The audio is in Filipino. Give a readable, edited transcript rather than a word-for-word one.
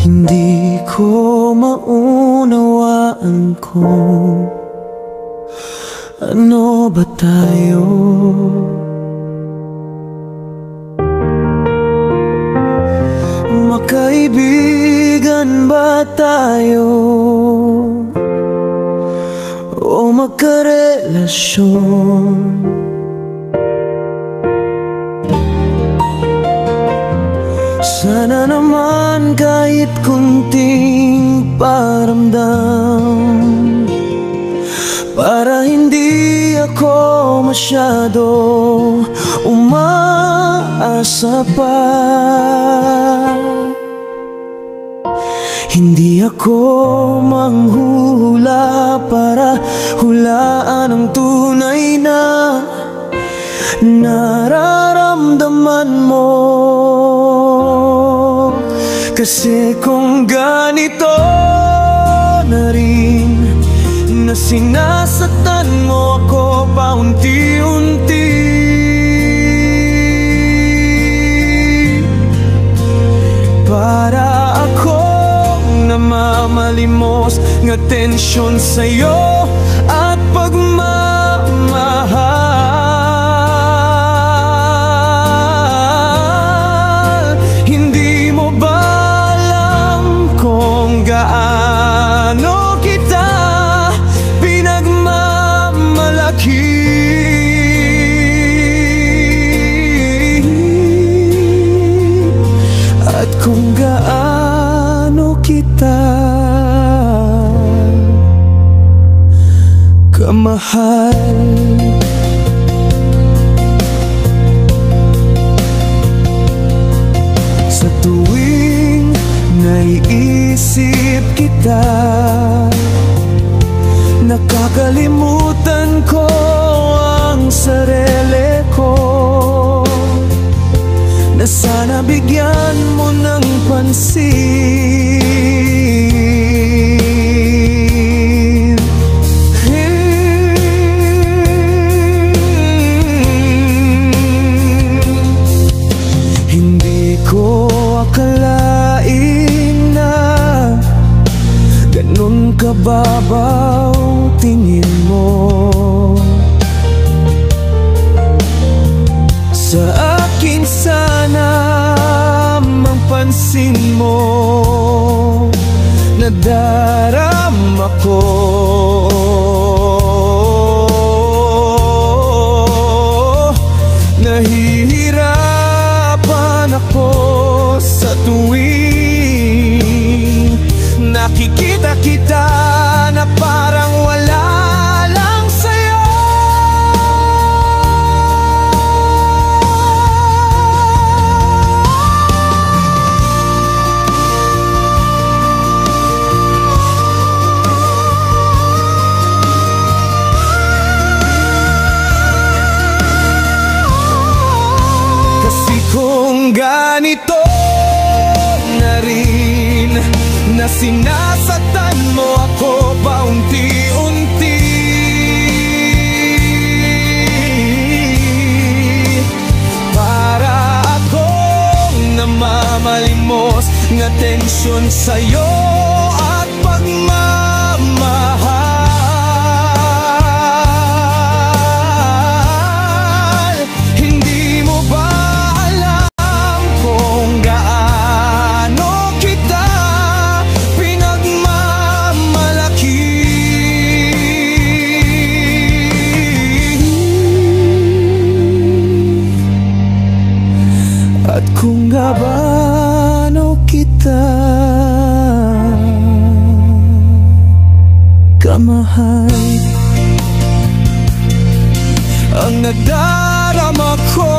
Hindi ko maunawaan kung ano ba tayo. Magkaibigan ba tayo o magkarelasyon? Sana naman kahit kunting paramdam, para hindi ako masyado umaasa pa. Hindi ako manghuhula para hulaan ang tunay na nararamdaman mo. Kasi kung ganito na rin, na sinasaktan mo ako paunti-unti, para akong namamalimos ng tensyon sa'yo at pagmamahal. Gaano kita pinagmamalaki, at kung gaano kita kamahal. Sa tuwing naiisip kita, nakakalimutan ko ang sarili ko, na sana bigyan mo ng pansin. Hindi ko akalain na ganun kababaw tingin mo sa akin. Sana mapansin mo na darama ko nahihirapan ako sa tuwing nakikita kita na parang wala lang sa'yo. Kasi kung ganito na rin, na sinasaktan mo ako paunti-unti, para akong namamalimos ng tensyon sa'yo at pagmamahal. Hindi mo ba alam kung gaano kita at kung gaano kita kamahal? Ang nadarama ko